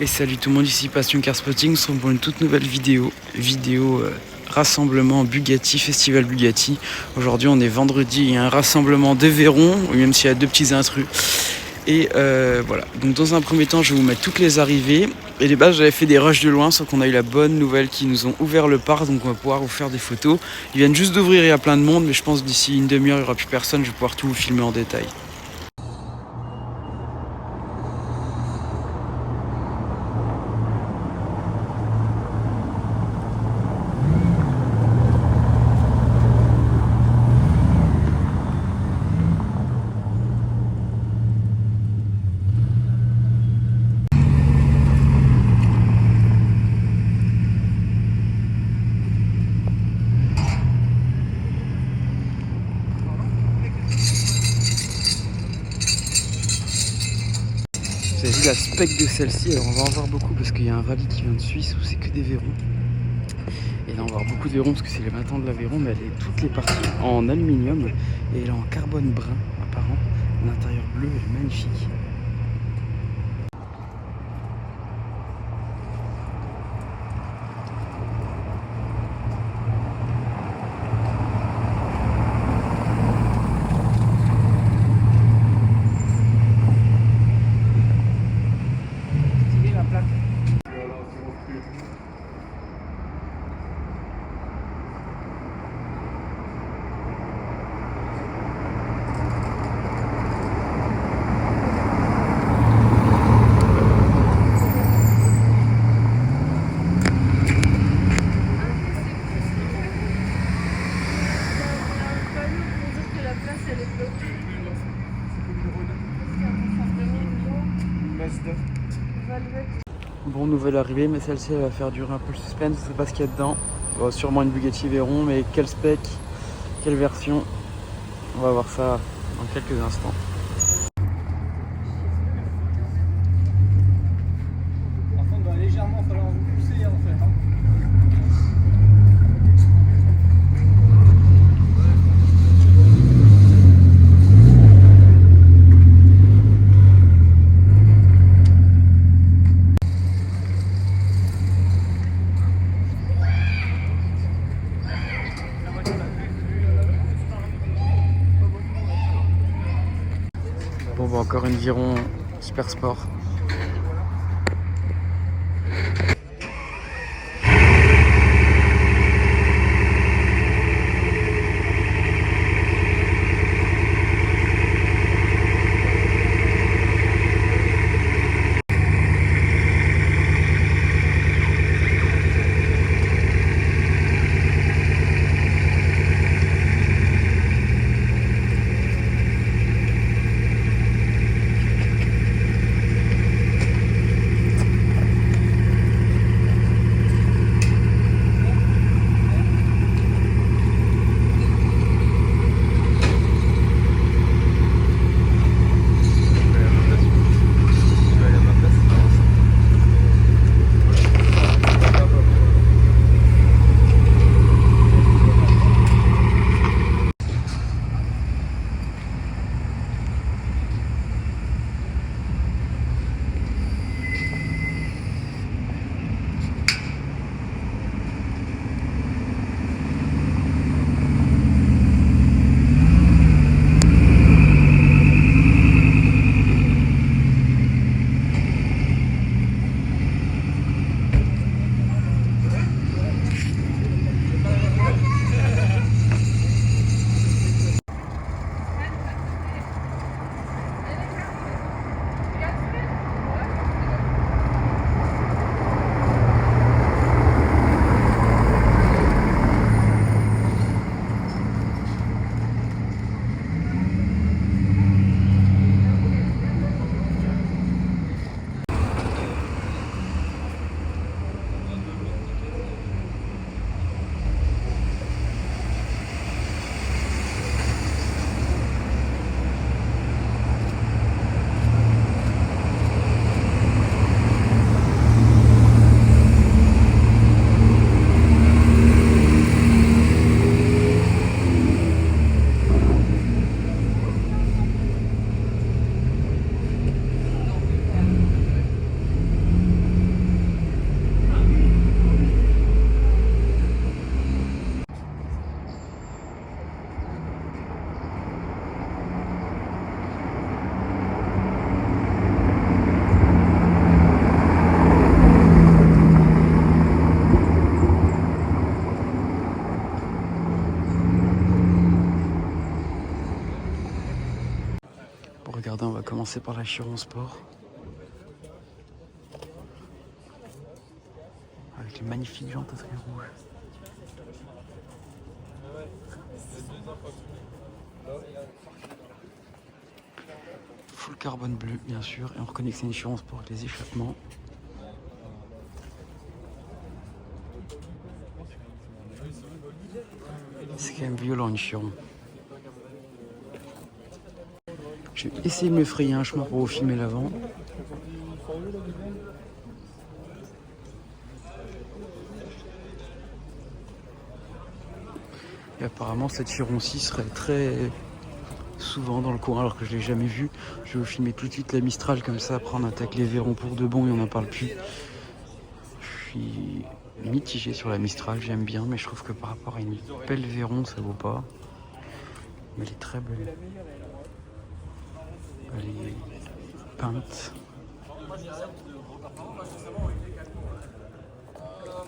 Et salut tout le monde, ici Passion Car Spotting. On se retrouve pour une toute nouvelle vidéo. Rassemblement Bugatti, Festival Bugatti. Aujourd'hui on est vendredi, il y a un rassemblement de Veyron, même s'il y a deux petits intrus. Et voilà, donc dans un premier temps je vais vous mettre toutes les arrivées. Et les bases j'avais fait des rushs de loin, sauf qu'on a eu la bonne nouvelle qu'ils nous ont ouvert le parc, donc on va pouvoir vous faire des photos. Ils viennent juste d'ouvrir, il y a plein de monde, mais je pense d'ici une demi-heure il n'y aura plus personne, je vais pouvoir tout vous filmer en détail. Vous avez vu la spec de celle-ci, alors on va en voir beaucoup parce qu'il y a un rallye qui vient de Suisse où c'est que des Veyrons. Et là on va avoir beaucoup de Veyrons parce que c'est les battants de la Veyron, mais elle est toutes les parties en aluminium et elle est en carbone brun apparent. L'intérieur bleu est magnifique. Bon, nouvelle arrivée, mais celle-ci elle va faire durer un peu le suspense, je sais pas ce qu'il y a dedans. Bon, sûrement une Bugatti Veyron, mais quel spec, quelle version, on va voir ça dans quelques instants. Par contre, il va légèrement falloir vous pousser en fait. Bon, bah, encore une Veyron Super Sport. commencer par la Chiron Sport. Avec les magnifiques jantes à traits rouges. Full carbone bleu bien sûr, et on reconnaît que c'est une Chiron Sport avec les échappements. C'est quand même violent une Chiron. Je vais essayer de me frayer un chemin pour vous filmer l'avant. Et apparemment cette Chiron-ci serait très souvent dans le coin alors que je ne l'ai jamais vue. Je vais vous filmer tout de suite la Mistral comme ça, après on attaque les Vairons pour de bon et on n'en parle plus. Je suis mitigé sur la Mistral, j'aime bien, mais je trouve que par rapport à une belle Vairon ça vaut pas. Mais elle est très belle. Elle est peinte.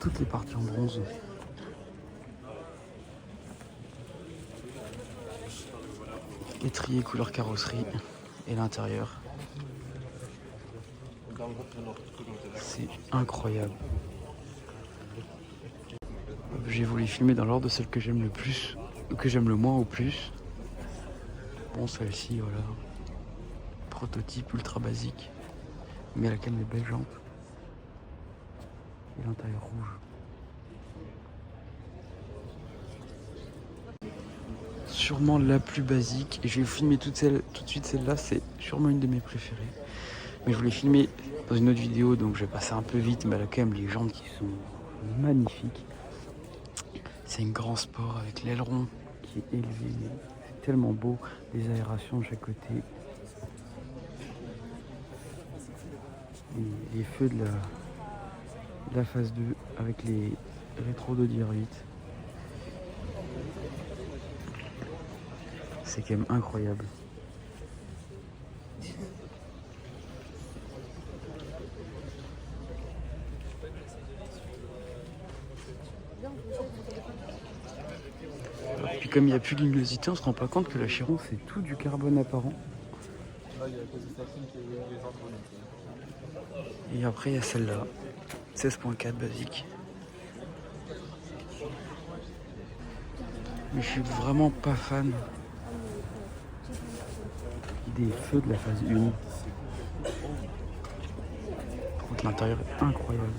Toutes les parties en bronze. Étrier couleur carrosserie et l'intérieur. C'est incroyable. J'ai voulu filmer dans l'ordre de celle que j'aime le plus, ou que j'aime le moins au plus. Bon, celle-ci, voilà. Prototype ultra basique, mais elle a quand même des belles jantes. Et l'intérieur rouge. Sûrement la plus basique, et je vais vous filmer tout de suite celle-là, c'est sûrement une de mes préférées. Mais je voulais filmer dans une autre vidéo, donc je vais passer un peu vite, mais elle a quand même les jantes qui sont magnifiques. C'est un grand sport avec l'aileron qui est élevé, c'est tellement beau, les aérations de chaque côté. Les feux de la phase 2 avec les rétros d'Audi R8. C'est quand même incroyable. Puis comme il n'y a plus de luminosité, on se rend pas compte que la Chiron c'est tout du carbone apparent. Et après il y a celle-là, 16.4 basique. Mais je suis vraiment pas fan des feux de la phase 1. Par contre l'intérieur est incroyable.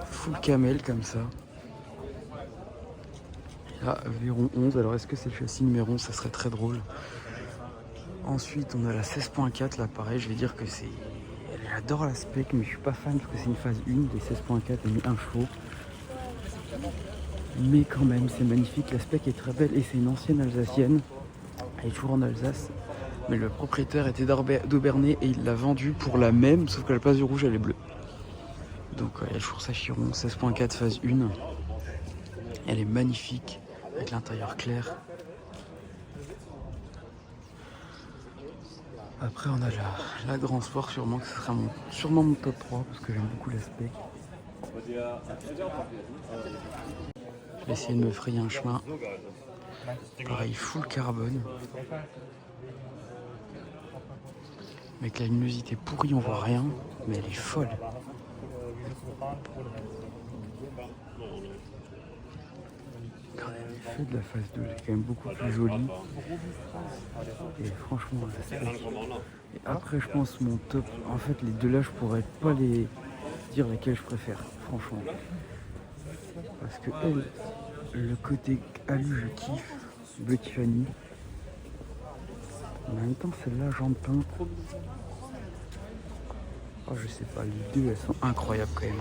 Full camel comme ça. Et là, Vairon 11, alors est-ce que c'est le châssis numéro 11? Ça serait très drôle. Ensuite on a la 16.4, là pareil, je vais dire que c'est... J'adore la spec, mais je suis pas fan parce que c'est une phase 1, des 16.4 et mis 1 chevaux. Mais quand même, c'est magnifique, la spec est très belle et c'est une ancienne alsacienne. Elle est toujours en Alsace, mais le propriétaire était d'Aubernay et il l'a vendue pour la même, sauf que la place du rouge elle est bleue. Donc il y a toujours sa Chiron, 16.4 phase 1. Elle est magnifique, avec l'intérieur clair. Après on a la Grand Sport, sûrement que ce sera sûrement mon top 3 parce que j'aime beaucoup la spec. Je vais essayer de me frayer un chemin. Pareil, full carbone. Avec la luminosité pourrie, on voit rien, mais elle est folle. Regardez, les feux de la phase 2, c'est quand même beaucoup plus joli. Et franchement, la spec. Et après, je pense mon top. En fait, les deux là, je pourrais pas les dire lesquels je préfère, franchement. Parce que elle, le côté alu, je kiffe. Bleu Tiffany. En même temps, celle-là, jante peinte. Oh, je sais pas, les deux, elles sont incroyables quand même.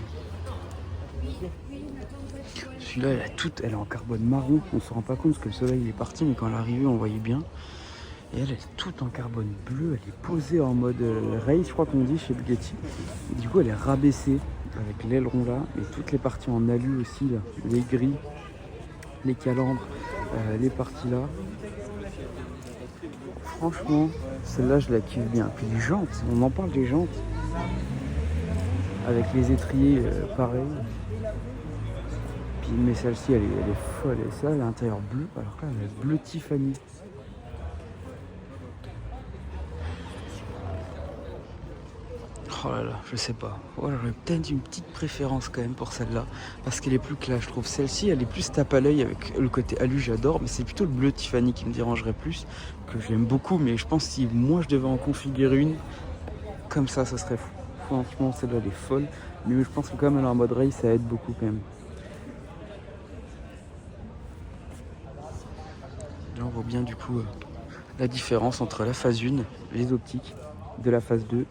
Celui-là, elle est en carbone marron. On se rend pas compte parce que le soleil il est parti, mais quand elle est arrivée, on voyait bien. Et elle est toute en carbone bleu. Elle est posée en mode race, je crois qu'on dit chez Bugatti. Et du coup, elle est rabaissée avec l'aileron là et toutes les parties en alu aussi, là. Les grilles, les calambres. Les parties là, franchement, celle-là je la kiffe bien. Puis les jantes, on en parle des jantes, avec les étriers pareil. Puis mais celle-ci elle est folle. Et ça, l'intérieur bleu, alors là elle est bleu Tiffany. Oh là là, je sais pas. Ouais, j'aurais peut-être une petite préférence quand même pour celle-là. Parce qu'elle est plus classe, je trouve. Celle-ci, elle est plus tape à l'œil avec le côté alu, j'adore. Mais c'est plutôt le bleu Tiffany qui me dérangerait plus. Que j'aime beaucoup. Mais je pense que si moi je devais en configurer une, comme ça serait fou. Franchement, celle-là, elle est folle. Mais je pense que quand même, en mode rail, ça aide beaucoup quand même. Là, on voit bien du coup la différence entre la phase 1, les optiques de la phase 2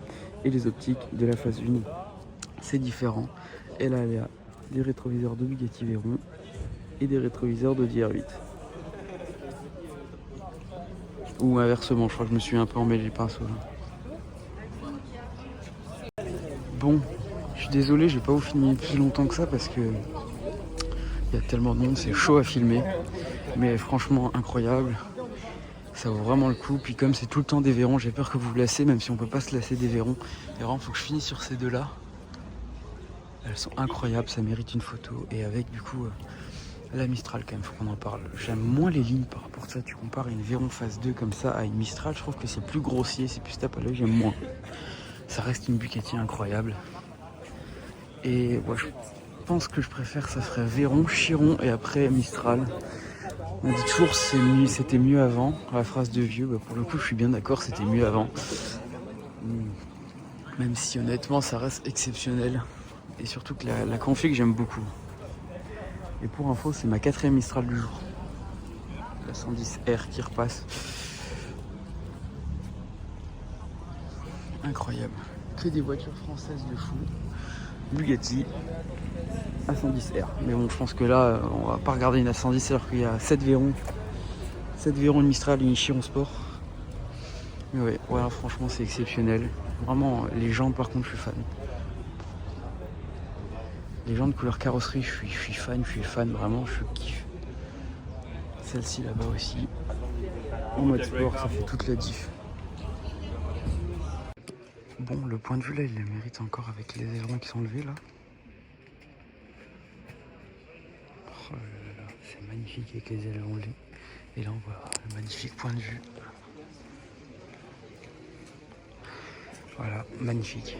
et les optiques de la phase 1. C'est différent. Et là, il y a des rétroviseurs de Bugatti Veyron et des rétroviseurs de DR8. Ou inversement, je crois que je me suis un peu emmêlé les pinceaux là. Bon, je suis désolé, je vais pas vous filmer plus longtemps que ça parce que il y a tellement de monde, c'est chaud à filmer. Mais franchement, incroyable. Ça vaut vraiment le coup. Puis comme c'est tout le temps des Veyron, j'ai peur que vous vous lassez, même si on peut pas se lasser des Veyron. Et vraiment, faut que je finisse sur ces deux-là. Elles sont incroyables, ça mérite une photo. Et avec du coup la Mistral quand même, faut qu'on en parle. J'aime moins les lignes par rapport à ça. Tu compares une Veyron phase 2 comme ça à une Mistral, je trouve que c'est plus grossier, c'est plus tape à l'œil, j'aime moins. Ça reste une Bugatti incroyable. Et ouais, je pense que je préfère, ça serait Veyron, Chiron et après Mistral. On dit toujours c'était mieux avant, la phrase de vieux, bah pour le coup je suis bien d'accord, c'était mieux avant. Même si honnêtement ça reste exceptionnel. Et surtout que la config j'aime beaucoup. Et pour info c'est ma 4ème Mistral du jour. La 110R qui repasse. Incroyable. Que des voitures françaises de fou. Bugatti A110R. Mais bon je pense que là on va pas regarder une A110 alors qu'il y a 7 Veyron. 7 Veyron, une Mistral et une Chiron Sport. Mais ouais, voilà, franchement c'est exceptionnel. Vraiment, les jantes par contre je suis fan. Les jantes couleur carrosserie, je suis fan, vraiment, je kiffe. Celle-ci là-bas aussi. En mode sport, ça fait toute la diff. Bon, le point de vue là, il le mérite encore avec les ailerons qui sont levés là. Oh là là là, c'est magnifique avec les ailerons levés. Et là on voit le magnifique point de vue. Voilà, magnifique.